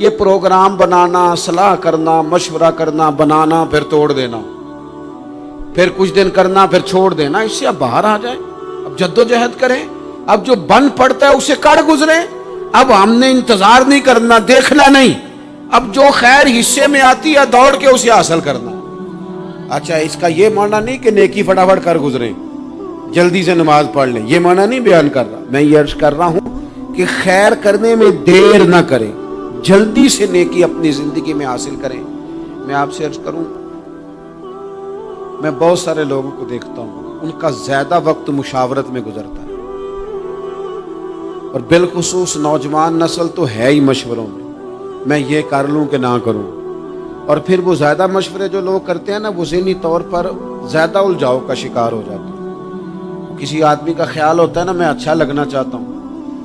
یہ پروگرام بنانا، صلاح کرنا، مشورہ کرنا، بنانا پھر توڑ دینا، پھر کچھ دن کرنا پھر چھوڑ دینا، اس سے اب باہر آ جائیں، اب جد و جہد کریں، اب جو بن پڑتا ہے اسے کر گزریں، اب ہم نے انتظار نہیں کرنا، دیکھنا نہیں، اب جو خیر حصے میں آتی ہے دوڑ کے اسے حاصل کرنا۔ اچھا اس کا یہ معنی نہیں کہ نیکی فٹافٹ کر گزریں، جلدی سے نماز پڑھ لیں، یہ معنی نہیں بیان کر رہا، میں یہ عرض کر رہا ہوں کہ خیر کرنے میں دیر نہ کریں، جلدی سے نیکی اپنی زندگی میں حاصل کریں۔ میں آپ سے عرض کروں، میں بہت سارے لوگوں کو دیکھتا ہوں، ان کا زیادہ وقت مشاورت میں گزرتا ہے، اور بالخصوص نوجوان نسل تو ہے ہی مشوروں میں یہ کر لوں کہ نہ کروں، اور پھر وہ زیادہ مشورے جو لوگ کرتے ہیں نا، وہ ذہنی طور پر زیادہ الجھاؤ کا شکار ہو جاتے ہیں۔ کسی آدمی کا خیال ہوتا ہے نا میں اچھا لگنا چاہتا ہوں،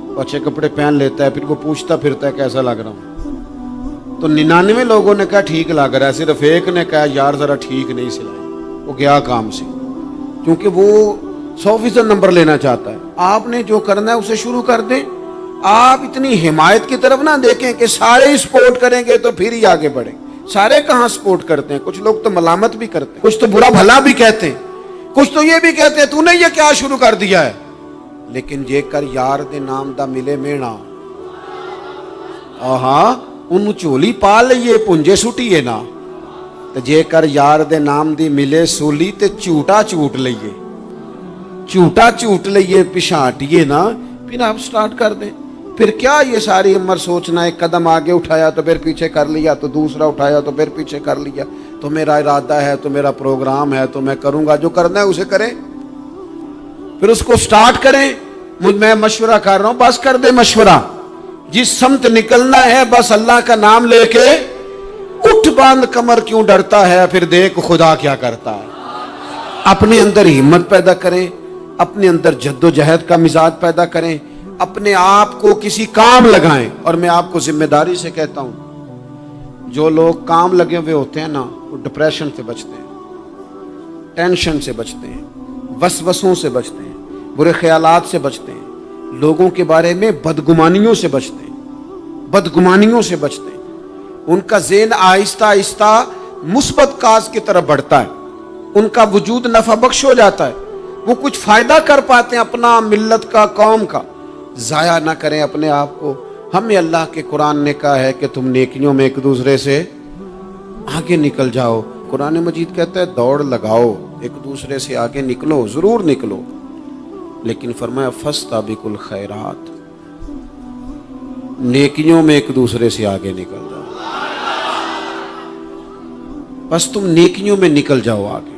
وہ اچھے کپڑے پہن لیتا ہے، پھر وہ پوچھتا پھرتا ہے کیسا لگ رہا ہوں، تو 99 لوگوں نے کہا ٹھیک لگ رہا ہے، صرف ایک نے کہا یار ذرا ٹھیک نہیں سلائی، وہ گیا کام سے، کیونکہ وہ 100% نمبر لینا چاہتا ہے۔ آپ نے جو کرنا ہے اسے شروع کر دیں، آپ اتنی حمایت کی طرف نہ دیکھیں کہ سارے ہی سپورٹ کریں گے تو پھر ہی آگے بڑھیں۔ سارے کہاں سپورٹ کرتے ہیں، کچھ لوگ تو ملامت بھی کرتے ہیں، کچھ تو برا بھلا بھی کہتے ہیں، کچھ تو یہ بھی کہتے ہیں تو نے یہ کیا شروع کر دیا ہے، لیکن یہ کر یار دے نام دا ملے مینا، ہاں ان چولی پا لئیے پنجے سٹیے نا، تو جے کر یار دے نام دی ملے سولی تے چوٹا چوٹ لئیے، چوٹا چوٹ لئیے پشانٹیے نا، پھر آپ سٹارٹ کر دیں۔ پھر کیا یہ ساری عمر سوچنا، ایک قدم آگے اٹھایا تو پھر پیچھے کر لیا، تو دوسرا اٹھایا تو پھر پیچھے کر لیا، تو میرا ارادہ ہے، تو میرا پروگرام ہے، تو میں کروں گا، جو کرنا ہے اسے کریں، پھر اس کو سٹارٹ کریں۔ میں مشورہ کر رہا ہوں، بس کر دے مشورہ، جس سمت نکلنا ہے بس اللہ کا نام لے کے اٹھ باندھ کمر، کیوں ڈرتا ہے پھر دیکھ خدا کیا کرتا ہے۔ اپنے اندر ہمت پیدا کریں، اپنے اندر جد و جہد کا مزاج پیدا کریں، اپنے آپ کو کسی کام لگائیں۔ اور میں آپ کو ذمہ داری سے کہتا ہوں، جو لوگ کام لگے ہوئے ہوتے ہیں نا، وہ ڈپریشن سے بچتے ہیں، ٹینشن سے بچتے ہیں، وسوسوں سے بچتے ہیں، برے خیالات سے بچتے ہیں، لوگوں کے بارے میں بدگمانیوں سے بچتے ہیں، بدگمانیوں سے بچتے ہیں۔ ان کا ذہن آہستہ آہستہ مثبت کاز کی طرف بڑھتا ہے، ان کا وجود نفع بخش ہو جاتا ہے، وہ کچھ فائدہ کر پاتے ہیں اپنا، ملت کا، قوم کا۔ ضائع نہ کریں اپنے آپ کو۔ ہمیں اللہ کے قرآن نے کہا ہے کہ تم نیکیوں میں ایک دوسرے سے آگے نکل جاؤ۔ قرآن مجید کہتا ہے دوڑ لگاؤ، ایک دوسرے سے آگے نکلو، ضرور نکلو، لیکن فرمایا فاستبقوا الخیرات، نیکیوں میں ایک دوسرے سے آگے نکل جاؤ، بس تم نیکیوں میں نکل جاؤ آگے،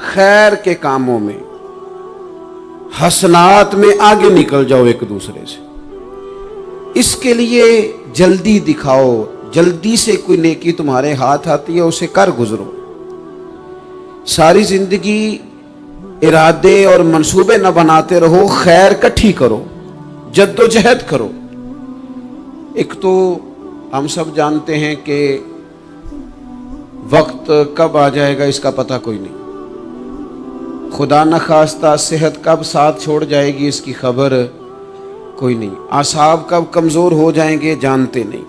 خیر کے کاموں میں، حسنات میں آگے نکل جاؤ ایک دوسرے سے۔ اس کے لیے جلدی دکھاؤ، جلدی سے کوئی نیکی تمہارے ہاتھ آتی ہے اسے کر گزرو۔ ساری زندگی ارادے اور منصوبے نہ بناتے رہو، خیر کٹھی کرو، جد و جہد کرو۔ ایک تو ہم سب جانتے ہیں کہ وقت کب آ جائے گا اس کا پتہ کوئی نہیں، خدا نخواستہ صحت کب ساتھ چھوڑ جائے گی اس کی خبر کوئی نہیں، اعصاب کب کمزور ہو جائیں گے جانتے نہیں،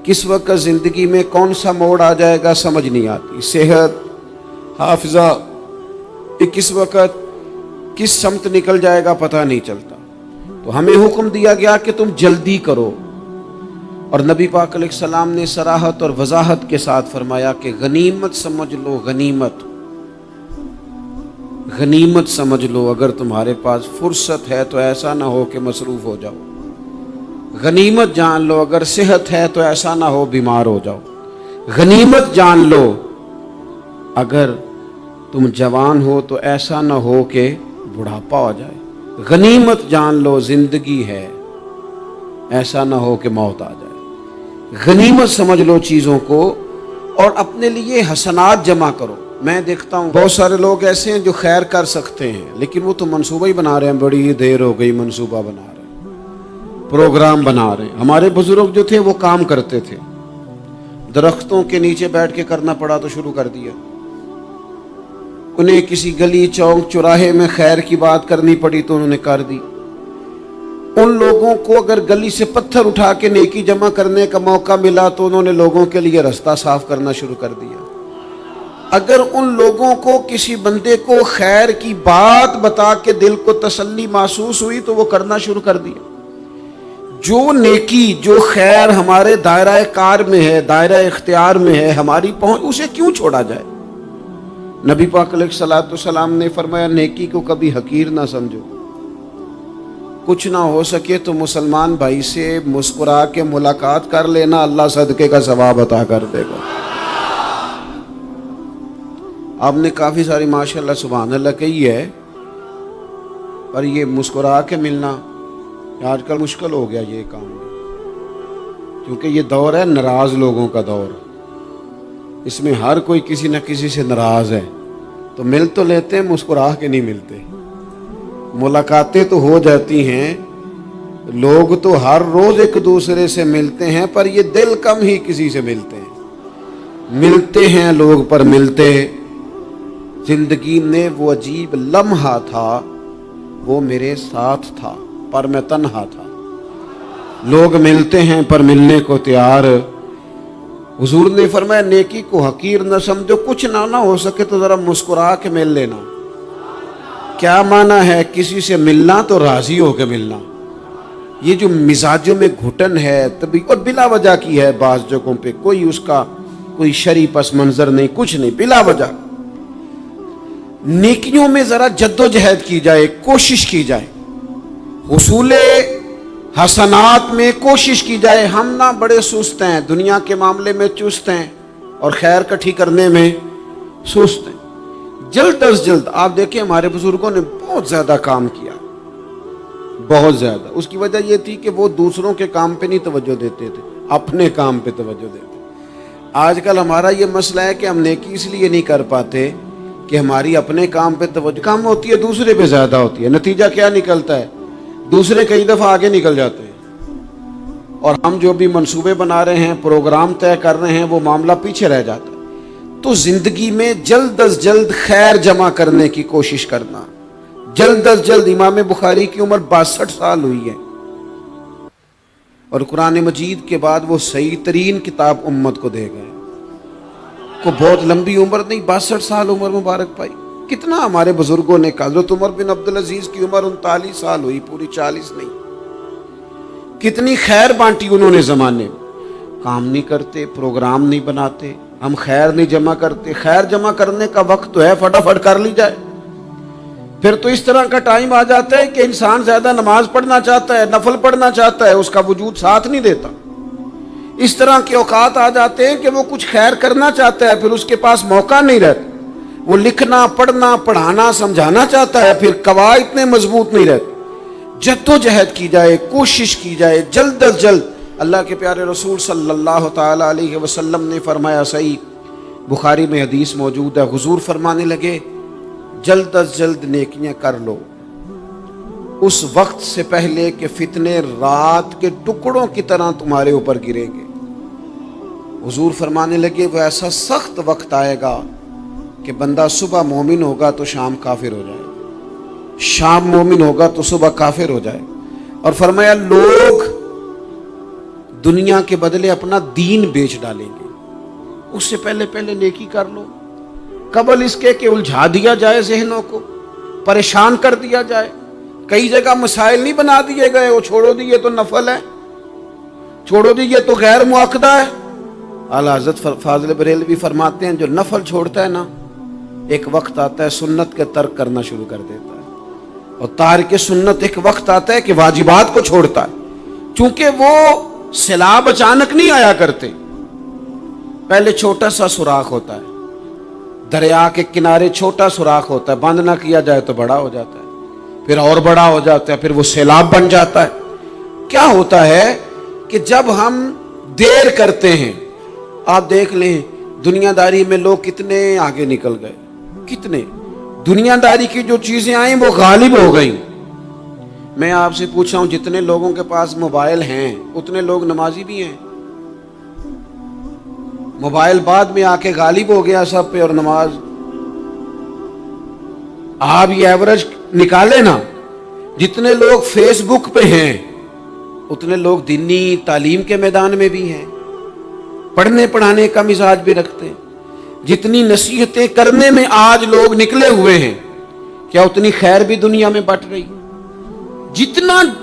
کس وقت زندگی میں کون سا موڑ آ جائے گا سمجھ نہیں آتی، صحت، حافظہ کس وقت کس سمت نکل جائے گا پتہ نہیں چلتا۔ تو ہمیں حکم دیا گیا کہ تم جلدی کرو، اور نبی پاک علیہ السلام نے صراحت اور وضاحت کے ساتھ فرمایا کہ غنیمت سمجھ لو، غنیمت غنیمت سمجھ لو، اگر تمہارے پاس فرصت ہے تو ایسا نہ ہو کہ مصروف ہو جاؤ، غنیمت جان لو اگر صحت ہے تو ایسا نہ ہو بیمار ہو جاؤ، غنیمت جان لو اگر تم جوان ہو تو ایسا نہ ہو کہ بڑھاپا ہو جائے، غنیمت جان لو زندگی ہے، ایسا نہ ہو کہ موت آ جائے، غنیمت سمجھ لو چیزوں کو، اور اپنے لیے حسنات جمع کرو۔ میں دیکھتا ہوں بہت سارے لوگ ایسے ہیں جو خیر کر سکتے ہیں لیکن وہ تو منصوبہ ہی بنا رہے ہیں، بڑی دیر ہو گئی منصوبہ بنا رہے ہیں، پروگرام بنا رہے ہیں۔ ہمارے بزرگ جو تھے وہ کام کرتے تھے، درختوں کے نیچے بیٹھ کے کرنا پڑا تو شروع کر دیا، انہیں کسی گلی چوک چوراہے میں خیر کی بات کرنی پڑی تو انہوں نے کر دی، ان ان لوگوں کو اگر گلی سے پتھر اٹھا کے نیکی جمع کرنے کا موقع ملا تو انہوں نے لوگوں کے لیے راستہ صاف کرنا شروع کر دیا۔ اگر ان لوگوں کو کسی بندے کو خیر کی بات بتا کے دل کو تسلی محسوس ہوئی تو وہ کرنا شروع کر دیا۔ جو نیکی جو خیر ہمارے دائرہ کار میں ہے، دائرہ اختیار میں ہے، ہماری پہنچ، اسے کیوں چھوڑا جائے؟ نبی پاک علیہ الصلوۃ والسلام نے فرمایا نیکی کو کبھی حقیر نہ سمجھو، کچھ نہ ہو سکے تو مسلمان بھائی سے مسکرا کے ملاقات کر لینا، اللہ صدقے کا ثواب عطا کر دے گا۔ آپ نے کافی ساری ماشاءاللہ سبحان اللہ کہی ہے، پر یہ مسکرا کے ملنا آج کل مشکل ہو گیا یہ کام، کیونکہ یہ دور ہے ناراض لوگوں کا دور، اس میں ہر کوئی کسی نہ کسی سے ناراض ہے، تو مل تو لیتے ہیں، مسکرا کے نہیں ملتے۔ ملاقاتیں تو ہو جاتی ہیں، لوگ تو ہر روز ایک دوسرے سے ملتے ہیں، پر یہ دل کم ہی کسی سے ملتے ہیں۔ ملتے ہیں لوگ پر ملتے، زندگی میں وہ عجیب لمحہ تھا، وہ میرے ساتھ تھا پر میں تنہا تھا۔ لوگ ملتے ہیں پر ملنے کو تیار۔ حضور نے فرمایا نیکی کو حقیر نہ سمجھو، کچھ نہ ہو سکے تو ذرا مسکرا کے مل لینا۔ کیا معنی ہے؟ کسی سے ملنا تو راضی ہو کے ملنا۔ یہ جو مزاجوں میں گھٹن ہے تبھی، اور بلا وجہ کی ہے بعض جگہوں پہ، کوئی اس کا کوئی شرعی پس منظر نہیں، کچھ نہیں، بلا وجہ۔ نیکیوں میں ذرا جد و جہد کی جائے، کوشش کی جائے، حصول حسنات میں کوشش کی جائے۔ ہم نہ بڑے سست ہیں، دنیا کے معاملے میں چست ہیں اور خیر کٹھی کرنے میں سست ہیں۔ جلد از جلد آپ دیکھیں ہمارے بزرگوں نے بہت زیادہ کام کیا، بہت زیادہ۔ اس کی وجہ یہ تھی کہ وہ دوسروں کے کام پہ نہیں توجہ دیتے تھے، اپنے کام پہ توجہ دیتے۔ آج کل ہمارا یہ مسئلہ ہے کہ ہم نیکی اس لیے نہیں کر پاتے کہ ہماری اپنے کام پہ توجہ کم ہوتی ہے، دوسرے پہ زیادہ ہوتی ہے۔ نتیجہ کیا نکلتا ہے؟ دوسرے کئی دفعہ آگے نکل جاتے ہیں، اور ہم جو بھی منصوبے بنا رہے ہیں، پروگرام طے کر رہے ہیں، وہ معاملہ پیچھے رہ جاتا ہے۔ تو زندگی میں جلد از جلد خیر جمع کرنے کی کوشش کرنا، جلد از جلد۔ امام بخاری کی عمر 62 سال ہوئی ہے، اور قرآن مجید کے بعد وہ صحیح ترین کتاب امت کو دے گئے۔ کو بہت لمبی عمر نہیں، 62 سال عمر مبارک پائی۔ کتنا ہمارے بزرگوں نے کہا، حضرت عمر بن عبدالعزیز کی عمر 39 سال ہوئی، پوری 40 نہیں۔ کتنی خیر بانٹی انہوں نے زمانے میں۔ کام نہیں کرتے، پروگرام نہیں بناتے، ہم خیر نہیں جمع کرتے۔ خیر جمع کرنے کا وقت تو ہے، فٹافٹ کر لی جائے۔ پھر تو اس طرح کا ٹائم آ جاتا ہے کہ انسان زیادہ نماز پڑھنا چاہتا ہے، نفل پڑھنا چاہتا ہے، اس کا وجود ساتھ نہیں دیتا۔ اس طرح کے اوقات آ جاتے ہیں کہ وہ کچھ خیر کرنا چاہتا ہے، پھر اس کے پاس موقع نہیں رہتا۔ وہ لکھنا، پڑھنا، پڑھانا، سمجھانا چاہتا ہے، پھر قواعد اتنے مضبوط نہیں رہتے۔ جد و جہد کی جائے، کوشش کی جائے، جلد از جلد۔ اللہ کے پیارے رسول صلی اللہ تعالی علیہ وسلم نے فرمایا، صحیح بخاری میں حدیث موجود ہے، حضور فرمانے لگے جلد از جلد نیکیاں کر لو اس وقت سے پہلے کہ فتنے رات کے ٹکڑوں کی طرح تمہارے اوپر گریں گے۔ حضور فرمانے لگے وہ ایسا سخت وقت آئے گا کہ بندہ صبح مومن ہوگا تو شام کافر ہو جائے گا، شام مومن ہوگا تو صبح کافر ہو جائے گا۔ اور فرمایا لوگ دنیا کے بدلے اپنا دین بیچ ڈالیں گے۔ اس سے پہلے نیکی کر لو، قبل اس کے کہ الجھا دیا جائے، ذہنوں کو پریشان کر دیا جائے۔ کئی جگہ مسائل نہیں بنا دیے گئے، وہ چھوڑو دیے تو نفل ہے، چھوڑو دیے تو غیر مؤکدہ ہے۔ اعلیٰ حضرت فاضل بریلوی فرماتے ہیں جو نفل چھوڑتا ہے نا، ایک وقت آتا ہے سنت کے ترک کرنا شروع کر دیتا ہے، اور تارک سنت ایک وقت آتا ہے کہ واجبات کو چھوڑتا ہے۔ چونکہ وہ سیلاب اچانک نہیں آیا کرتے، پہلے چھوٹا سا سوراخ ہوتا ہے، دریا کے کنارے چھوٹا سوراخ ہوتا ہے، بند نہ کیا جائے تو بڑا ہو جاتا ہے، پھر اور بڑا ہو جاتا ہے، پھر وہ سیلاب بن جاتا ہے۔ کیا ہوتا ہے کہ جب ہم دیر کرتے ہیں، آپ دیکھ لیں دنیا داری میں لوگ کتنے آگے نکل گئے، کتنے دنیا داری کی جو چیزیں آئیں وہ غالب ہو گئیں۔ میں آپ سے پوچھا ہوں جتنے لوگوں کے پاس موبائل ہیں اتنے لوگ نمازی بھی ہیں؟ موبائل بعد میں آ کے غالب ہو گیا سب پہ، اور نماز آپ یہ ایوریج نکالے نا، جتنے لوگ فیس بک پہ ہیں اتنے لوگ دینی تعلیم کے میدان میں بھی ہیں، پڑھنے پڑھانے کا مزاج بھی رکھتے ہیں۔ جتنی نصیحتیں کرنے میں آج لوگ نکلے ہوئے ہیں، کیا اتنی خیر بھی دنیا میں بٹ رہی؟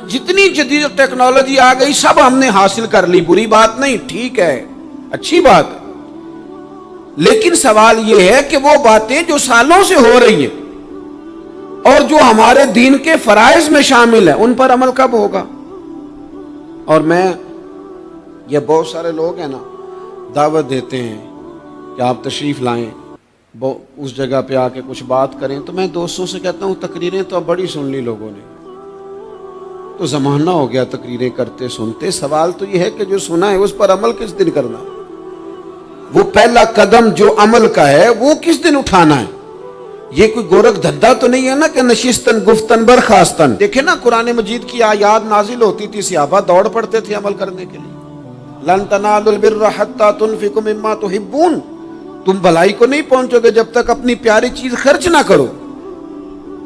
جتنی جدید ٹیکنالوجی آ گئی سب ہم نے حاصل کر لی، بری بات نہیں، ٹھیک ہے، اچھی بات ہے، لیکن سوال یہ ہے کہ وہ باتیں جو سالوں سے ہو رہی ہیں اور جو ہمارے دین کے فرائض میں شامل ہیں ان پر عمل کب ہوگا؟ اور میں یہ بہت سارے لوگ ہیں نا دعوت دیتے ہیں کہ آپ تشریف لائیں، اس جگہ پہ آ کے کچھ بات کریں، تو میں دوستوں سے کہتا ہوں تقریریں تو اب بڑی سن لی لوگوں نے، تو زمانہ ہو گیا تقریریں کرتے سنتے، سوال تو یہ ہے کہ جو سنا ہے اس پر عمل کس دن کرنا ہے؟ وہ پہلا قدم جو عمل کا ہے وہ کس دن اٹھانا ہے؟ یہ کوئی گورکھ دھندا تو نہیں ہے نا کہ نشستن گفتن برخاستن۔ دیکھیں نا قرآن مجید کی آیات نازل ہوتی تھی، صحابہ دوڑ پڑتے تھے عمل کرنے کے لیے۔ لن تنالوا البر حتى تنفقوا مما تحبون، تم بھلائی کو نہیں پہنچو گے جب تک اپنی پیاری چیز خرچ نہ کرو۔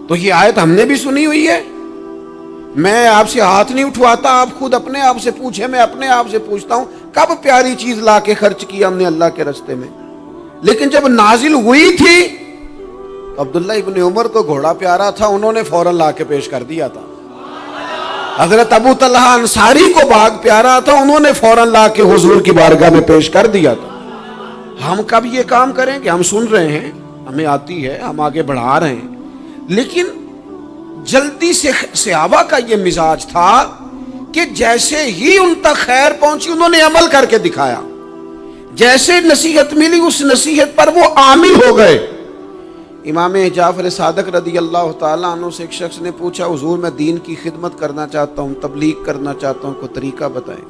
تو یہ آیت ہم نے بھی سنی ہوئی ہے، میں آپ سے ہاتھ نہیں اٹھواتا، آپ خود اپنے آپ سے پوچھیں، میں اپنے آپ سے پوچھتا ہوں کب پیاری چیز لا کے خرچ کی ہم نے اللہ کے راستے میں؟ لیکن جب نازل ہوئی تھی عبداللہ ابن عمر کو گھوڑا پیارا تھا، انہوں نے فوراً لا کے پیش کر دیا تھا۔ حضرت ابو طلحہ انصاری کو باغ پیارا تھا، انہوں نے فوراً لا کے حضور کی بارگاہ میں پیش کر دیا تھا۔ ہم کب یہ کام کریں کہ ہم سن رہے ہیں، ہمیں آتی ہے، ہم آگے بڑھا رہے ہیں، لیکن جلدی سے صحابہ کا یہ مزاج تھا کہ جیسے ہی ان تک خیر پہنچی انہوں نے عمل کر کے دکھایا، جیسے نصیحت ملی اس نصیحت پر وہ عامل ہو گئے۔ امام جعفر صادق رضی اللہ تعالیٰ عنہ سے ایک شخص نے پوچھا حضور میں دین کی خدمت کرنا چاہتا ہوں، تبلیغ کرنا چاہتا ہوں، کوئی طریقہ بتائیں۔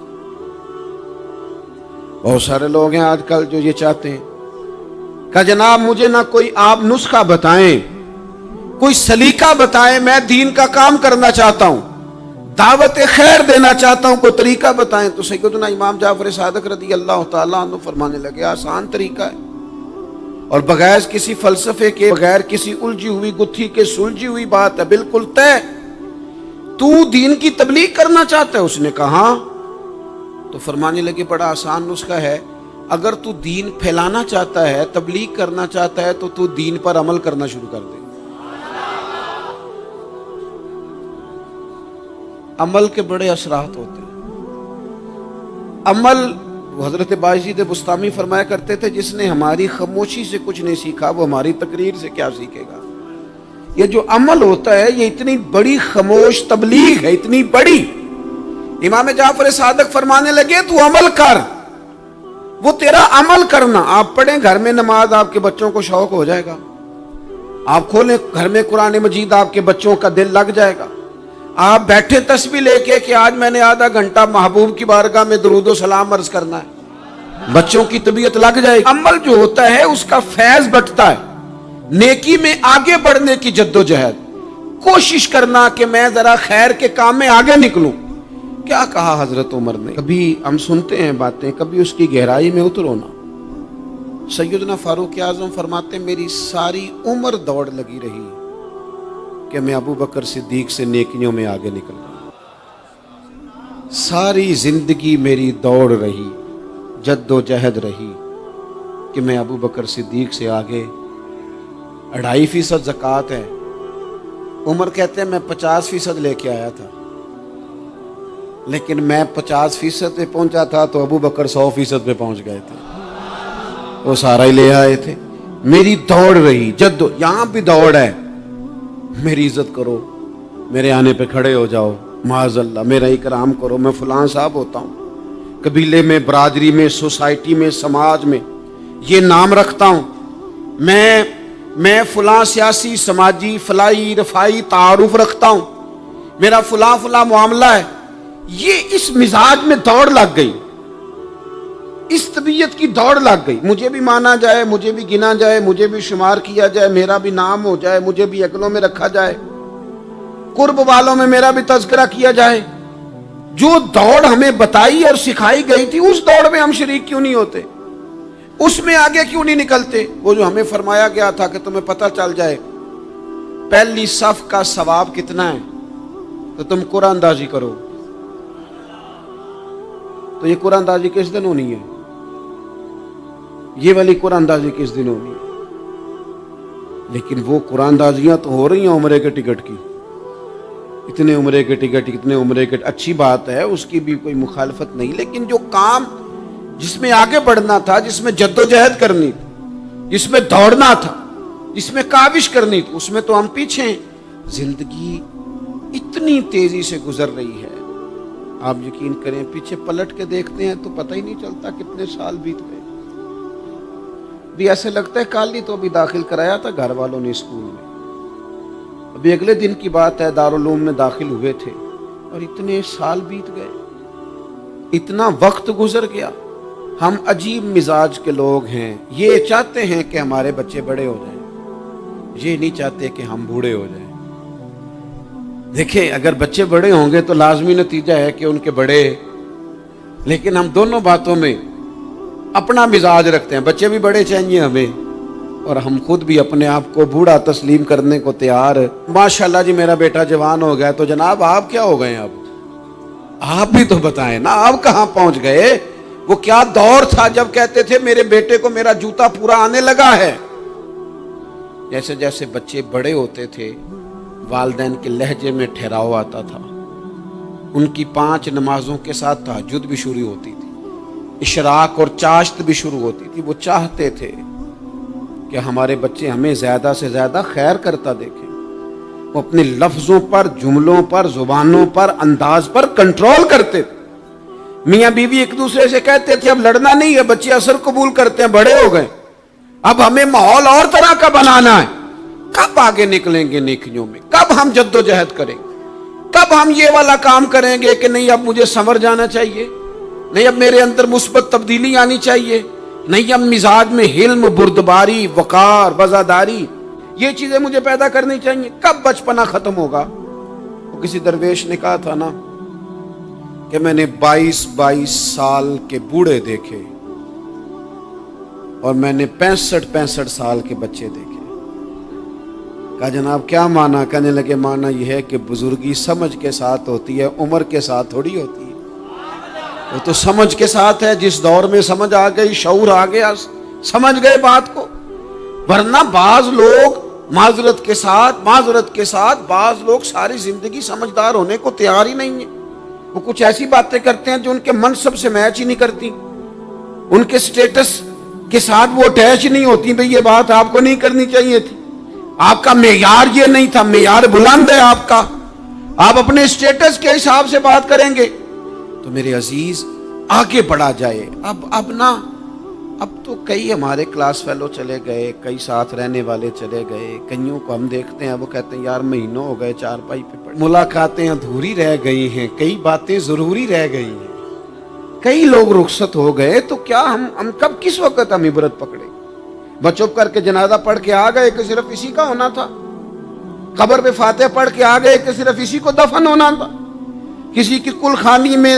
بہت سارے لوگ ہیں آج کل جو یہ چاہتے ہیں کہ جناب مجھے نہ کوئی آپ نسخہ بتائیں، کوئی سلیقہ بتائیں، میں دین کا کام کرنا چاہتا ہوں، دعوت خیر دینا چاہتا ہوں، کوئی طریقہ بتائیں۔ تو سیدنا امام جعفر صادق رضی اللہ تعالیٰ عنہ فرمانے لگے آسان طریقہ ہے، اور بغیر کسی فلسفے کے، بغیر کسی الجھی ہوئی گتھی کے سلجھی ہوئی بات ہے، بالکل طے۔ تو دین کی تبلیغ کرنا چاہتا ہے؟ اس نے کہا ہاں۔ تو فرمانے لگے بڑا آسان نسخہ ہے، اگر تو دین پھیلانا چاہتا ہے، تبلیغ کرنا چاہتا ہے، تو دین پر عمل کرنا شروع کر دے۔ عمل کے بڑے اثرات ہوتے ہیں۔ عمل، حضرت باجید بستامی فرمایا کرتے تھے جس نے ہماری خاموشی سے کچھ نہیں سیکھا وہ ہماری تقریر سے کیا سیکھے گا۔ یہ جو عمل ہوتا ہے یہ اتنی بڑی خاموش تبلیغ ہے، اتنی بڑی۔ امام جعفر صادق فرمانے لگے تو عمل کر، وہ تیرا عمل کرنا۔ آپ پڑھیں گھر میں نماز، آپ کے بچوں کو شوق ہو جائے گا، آپ کھولیں گھر میں قرآن مجید، آپ کے بچوں کا دل لگ جائے گا۔ آپ بیٹھے تسبیح لے کے کہ آج میں نے آدھا گھنٹہ محبوب کی بارگاہ میں درود و سلام عرض کرنا ہے، بچوں کی طبیعت لگ جائے گی۔ عمل جو ہوتا ہے اس کا فیض بٹتا ہے، نیکی میں آگے بڑھنے کی جد و جہد، کوشش کرنا کہ میں ذرا خیر کے کام میں آگے نکلوں۔ کیا کہا حضرت عمر نے؟ کبھی ہم سنتے ہیں باتیں، کبھی اس کی گہرائی میں اترو نا۔ سیدنا فاروق اعظم فرماتے ہیں میری ساری عمر دوڑ لگی رہی کہ میں ابو بکر صدیق سے نیکیوں میں آگے نکل رہا، ساری زندگی میری دوڑ رہی، جد و جہد رہی کہ میں ابو بکر صدیق سے آگے۔ 2.5% زکوٰۃ ہے، عمر کہتے ہیں میں 50% لے کے آیا تھا، لیکن میں 50% پہ پہنچا تھا تو ابو بکر 100% پہ پہنچ گئے تھے، وہ سارا ہی لے آئے تھے۔ میری دوڑ رہی، جد، یہاں بھی دوڑ ہے، میری عزت کرو، میرے آنے پہ کھڑے ہو جاؤ، معاذ اللہ میرا اکرام کرو، میں فلاں صاحب ہوتا ہوں، قبیلے میں، برادری میں، سوسائٹی میں، سماج میں یہ نام رکھتا ہوں، میں فلاں سیاسی، سماجی، فلاحی، رفائی تعارف رکھتا ہوں، میرا فلاں معاملہ ہے۔ یہ اس مزاج میں دوڑ لگ گئی، اس طبیعت کی دوڑ لگ گئی، مجھے بھی مانا جائے، مجھے بھی گنا جائے، مجھے بھی شمار کیا جائے، میرا بھی نام ہو جائے، مجھے بھی اگلوں میں رکھا جائے، قرب والوں میں میرا بھی تذکرہ کیا جائے۔ جو دوڑ ہمیں بتائی اور سکھائی گئی تھی اس دوڑ میں ہم شریک کیوں نہیں ہوتے؟ اس میں آگے کیوں نہیں نکلتے؟ وہ جو ہمیں فرمایا گیا تھا کہ تمہیں پتہ چل جائے پہلی صف کا ثواب کتنا ہے تو تم قرآن اندازی کرو، تو یہ قرآن اندازی کس دن ہونی ہے؟ یہ والی قرآن اندازی کس دن ہونی ہے؟ لیکن وہ قرآن اندازیاں تو ہو رہی ہیں عمرے کے ٹکٹ کی، اتنے عمرے کے ٹکٹ، اتنے عمرے کے، اچھی بات ہے، اس کی بھی کوئی مخالفت نہیں، لیکن جو کام جس میں آگے بڑھنا تھا، جس میں جدوجہد کرنی تھی، جس میں دوڑنا تھا، جس میں کاوش کرنی تھی، اس میں تو ہم پیچھے ہیں۔ زندگی اتنی تیزی سے گزر رہی ہے، آپ یقین کریں پیچھے پلٹ کے دیکھتے ہیں تو پتہ ہی نہیں چلتا کتنے سال بیت گئے۔ بھی ایسے لگتا ہے کل ہی تو ابھی داخل کرایا تھا گھر والوں نے اسکول میں، ابھی اگلے دن کی بات ہے دارالعلوم میں داخل ہوئے تھے اور اتنے سال بیت گئے، اتنا وقت گزر گیا۔ ہم عجیب مزاج کے لوگ ہیں، یہ چاہتے ہیں کہ ہمارے بچے بڑے ہو جائیں، یہ نہیں چاہتے کہ ہم بوڑھے ہو جائیں۔ دیکھیں اگر بچے بڑے ہوں گے تو لازمی نتیجہ ہے کہ ان کے بڑے، لیکن ہم دونوں باتوں میں اپنا مزاج رکھتے ہیں، بچے بھی بڑے چاہیے ہمیں اور ہم خود بھی اپنے آپ کو بوڑھا تسلیم کرنے کو تیار۔ ماشاءاللہ جی میرا بیٹا جوان ہو گیا، تو جناب آپ کیا ہو گئے؟ اب آپ بھی تو بتائیں نا، آپ کہاں پہنچ گئے؟ وہ کیا دور تھا جب کہتے تھے میرے بیٹے کو میرا جوتا پورا آنے لگا ہے۔ جیسے جیسے بچے بڑے ہوتے تھے والدین کے لہجے میں ٹھہراؤ آتا تھا، ان کی 5 نمازوں کے ساتھ تہجد بھی شروع ہوتی تھی، اشراق اور چاشت بھی شروع ہوتی تھی۔ وہ چاہتے تھے کہ ہمارے بچے ہمیں زیادہ سے زیادہ خیر کرتا دیکھیں، وہ اپنے لفظوں پر، جملوں پر، زبانوں پر، انداز پر کنٹرول کرتے تھے۔ میاں بیوی ایک دوسرے سے کہتے تھے اب لڑنا نہیں ہے، بچے اثر قبول کرتے ہیں، بڑے ہو گئے، اب ہمیں ماحول اور طرح کا بنانا ہے۔ کب آگے نکلیں گے نیکیوں میں؟ کب ہم جد و جہد کریں گے؟ کب ہم یہ والا کام کریں گے کہ نہیں اب مجھے سنور جانا چاہیے، نہیں اب میرے اندر مثبت تبدیلی آنی چاہیے، نہیں اب مزاج میں حلم، بردباری، وقار، وفاداری، یہ چیزیں مجھے پیدا کرنی چاہیے؟ کب بچپنا ختم ہوگا؟ وہ کسی درویش نے کہا تھا نا کہ میں نے 22 سال کے بوڑھے دیکھے اور میں نے 65 سال کے بچے دیکھے۔ کہا جناب کیا مانا؟ کہنے لگے مانا یہ ہے کہ بزرگی سمجھ کے ساتھ ہوتی ہے، عمر کے ساتھ تھوڑی ہوتی ہے۔ وہ تو سمجھ کے ساتھ ہے، جس دور میں سمجھ آ گئی، شعور آ گیا، سمجھ گئے بات کو۔ ورنہ بعض لوگ معذرت کے ساتھ بعض لوگ ساری زندگی سمجھدار ہونے کو تیار ہی نہیں ہیں۔ وہ کچھ ایسی باتیں کرتے ہیں جو ان کے منصب سے میچ ہی نہیں کرتی، ان کے سٹیٹس کے ساتھ وہ اٹیچ نہیں ہوتی۔ بھئی یہ بات آپ کو نہیں کرنی چاہیے تھی، آپ کا معیار یہ نہیں تھا، معیار بلند ہے آپ کا، آپ اپنے سٹیٹس کے حساب سے بات کریں گے۔ تو میرے عزیز آگے بڑھا جائے۔ اب تو کئی ہمارے کلاس فیلو چلے گئے، کئی ساتھ رہنے والے چلے گئے، کئیوں کو ہم دیکھتے ہیں وہ کہتے ہیں یار مہینوں ہو گئے چارپائی پہ پڑے، ملاقاتیں ادھوری رہ گئی ہیں، کئی باتیں ضروری رہ گئی ہیں، کئی لوگ رخصت ہو گئے، تو کیا ہم کب کس وقت ہم عبرت پکڑے؟ بس چپ کر کے جنازہ پڑھ کے آ گئے کہ صرف اسی کا ہونا تھا، قبر پہ فاتحہ پڑھ کے آ گئے کہ صرف اسی کو دفن ہونا تھا، کسی کی کل خانی میں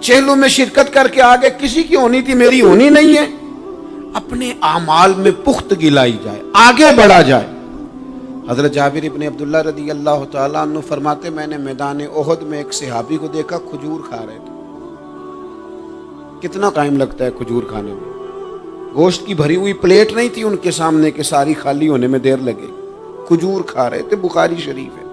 چہلوں میں شرکت کر کے آ گئے، کسی کی ہونی تھی میری ہونی نہیں ہے۔ اپنے اعمال میں پختگی لائی جائے، آگے بڑھا جائے۔ حضرت جابر ابن عبداللہ رضی اللہ تعالیٰ عنہ فرماتے میں نے میدان احد میں ایک صحابی کو دیکھا کھجور کھا رہے تھے۔ کتنا ٹائم لگتا ہے کھجور کھانے میں؟ گوشت کی بھری ہوئی پلیٹ نہیں تھی ان کے سامنے کہ ساری خالی ہونے میں دیر لگے، کھجور کھا رہے تھے، بخاری شریف ہے۔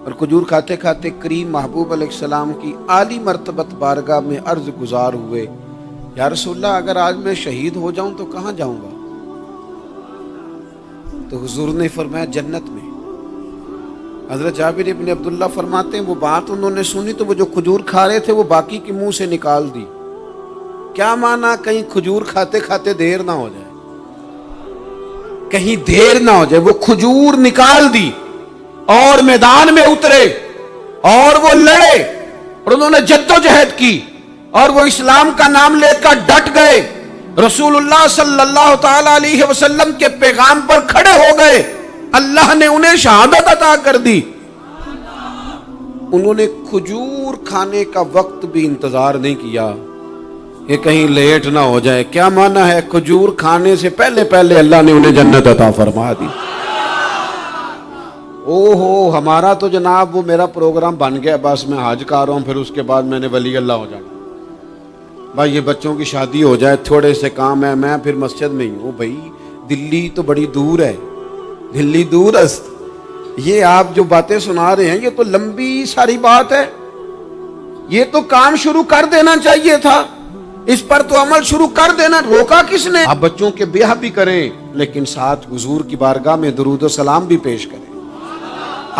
اور کھجور کھاتے کھاتے کریم محبوب علیہ السلام کی عالی مرتبت بارگاہ میں عرض گزار ہوئے، یا رسول اللہ اگر آج میں شہید ہو جاؤں تو کہاں جاؤں گا؟ تو حضور نے فرمایا جنت میں۔ حضرت جابر ابن عبداللہ فرماتے ہیں وہ بات انہوں نے سنی تو وہ جو کھجور کھا رہے تھے وہ باقی کے منہ سے نکال دی۔ کیا مانا؟ کہیں کھجور کھاتے کھاتے دیر نہ ہو جائے، کہیں دیر نہ ہو جائے۔ وہ کھجور نکال دی اور میدان میں اترے اور وہ لڑے اور انہوں نے جدوجہد کی اور وہ اسلام کا نام لے کر ڈٹ گئے، رسول اللہ صلی اللہ تعالی علیہ وسلم کے پیغام پر کھڑے ہو گئے، اللہ نے انہیں شہادت عطا کر دی۔ انہوں نے کھجور کھانے کا وقت بھی انتظار نہیں کیا کہ کہیں لیٹ نہ ہو جائے۔ کیا معنی ہے؟ کھجور کھانے سے پہلے پہلے اللہ نے انہیں جنت عطا فرما دی۔ اوہو، ہمارا تو جناب وہ میرا پروگرام بن گیا، بس میں حج کر رہا ہوں، پھر اس کے بعد میں نے ولی اللہ ہو جانا۔ بھائی یہ بچوں کی شادی ہو جائے، تھوڑے سے کام ہے، میں پھر مسجد میں ہی ہوں. بھائی دلی تو بڑی دور ہے، دلی دور است. یہ آپ جو باتیں سنا رہے ہیں یہ تو لمبی ساری بات ہے. یہ تو کام شروع کر دینا چاہیے تھا، اس پر تو عمل شروع کر دینا، روکا کس نے؟ آپ بچوں کے بیاہ بھی کریں لیکن ساتھ حضور کی بارگاہ میں درود و سلام بھی پیش کریں.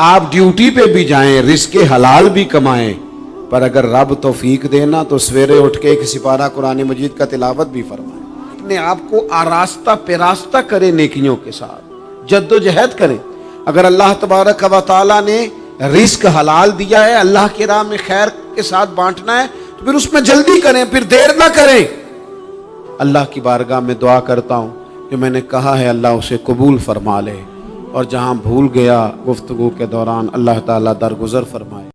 آپ ڈیوٹی پہ بھی جائیں، رزق حلال بھی کمائیں، پر اگر رب توفیق دینا تو سویرے اٹھ کے ایک سپارہ قرآن مجید کا تلاوت بھی فرمائیں. اپنے آپ کو آراستہ پیراستہ کریں، نیکیوں کے ساتھ جد و جہد کریں. اگر اللہ تبارک و تعالیٰ نے رزق حلال دیا ہے، اللہ کی راہ میں خیر کے ساتھ بانٹنا ہے، تو پھر اس میں جلدی کریں، پھر دیر نہ کریں. اللہ کی بارگاہ میں دعا کرتا ہوں کہ میں نے کہا ہے اللہ اسے قبول فرما لے، اور جہاں بھول گیا گفتگو کے دوران اللہ تعالیٰ درگزر فرمائے.